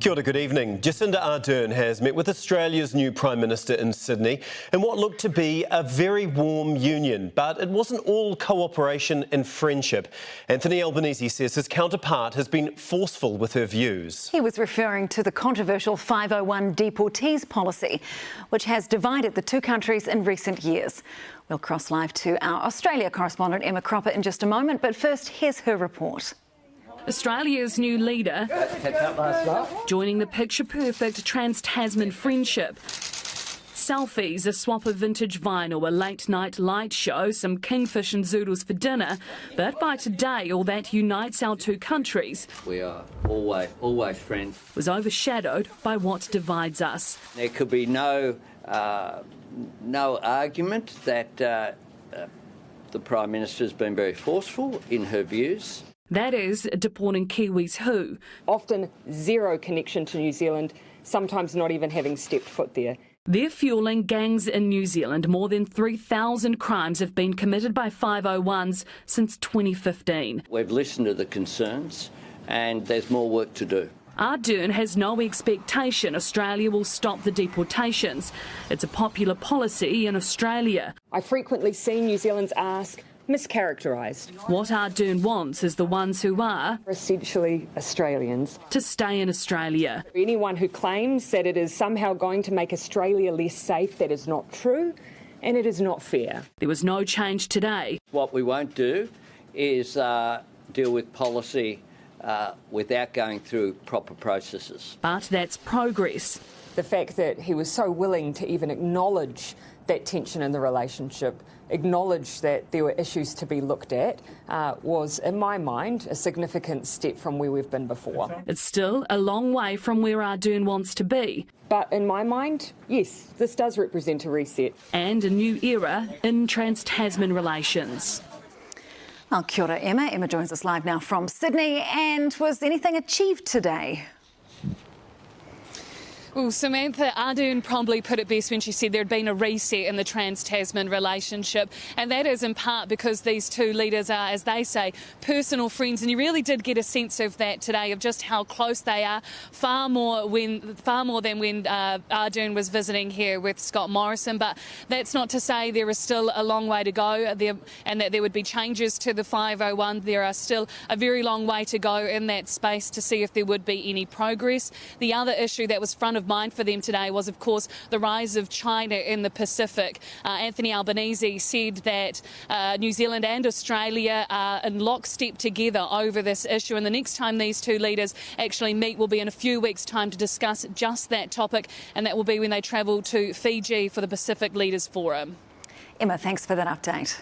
Kia ora, good evening. Jacinda Ardern has met with Australia's new Prime Minister in Sydney in what looked to be a very warm union, but it wasn't all cooperation and friendship. Anthony Albanese says his counterpart has been forceful with her views. He was referring to the controversial 501 deportees policy, which has divided the two countries in recent years. We'll cross live to our Australia correspondent Emma Cropper in just a moment, but first here's her report. Australia's new leader joining the picture-perfect trans-Tasman friendship. Selfies, a swap of vintage vinyl, a late-night light show, some kingfish and zoodles for dinner. But by today, all that unites our two countries we are always friends. Was overshadowed by what divides us. There could be no argument that the Prime Minister has been very forceful in her views. That is, deporting Kiwis who often zero connection to New Zealand, sometimes not even having stepped foot there. They're fuelling gangs in New Zealand. More than 3,000 crimes have been committed by 501s since 2015. We've listened to the concerns and there's more work to do. Ardern has no expectation Australia will stop the deportations. It's a popular policy in Australia. I frequently see New Zealanders ask, mischaracterised. What Ardern wants is the ones who are essentially Australians to stay in Australia. Anyone who claims that it is somehow going to make Australia less safe, that is not true and it is not fair. There was no change today. What we won't do is deal with policy without going through proper processes. But that's progress. The fact that he was so willing to even acknowledge that tension in the relationship, acknowledge that there were issues to be looked at, was, in my mind, a significant step from where we've been before. It's still a long way from where Ardern wants to be. But in my mind, yes, this does represent a reset. And a new era in trans-Tasman relations. Well, kia ora, Emma. Emma joins us live now from Sydney. And was anything achieved today? Well, Samantha Ardern probably put it best when she said there had been a reset in the trans-Tasman relationship, and that is in part because these two leaders are, as they say, personal friends, and you really did get a sense of that today, of just how close they are, far more than when Ardern was visiting here with Scott Morrison. But that's not to say there is still a long way to go there, and that there would be changes to the 501. There are still a very long way to go in that space to see if there would be any progress. The other issue that was front of mind for them today was, of course, the rise of China in the Pacific. Anthony Albanese said that New Zealand and Australia are in lockstep together over this issue, and the next time these two leaders actually meet will be in a few weeks' time to discuss just that topic, and that will be when they travel to Fiji for the Pacific Leaders Forum. Emma, thanks for that update.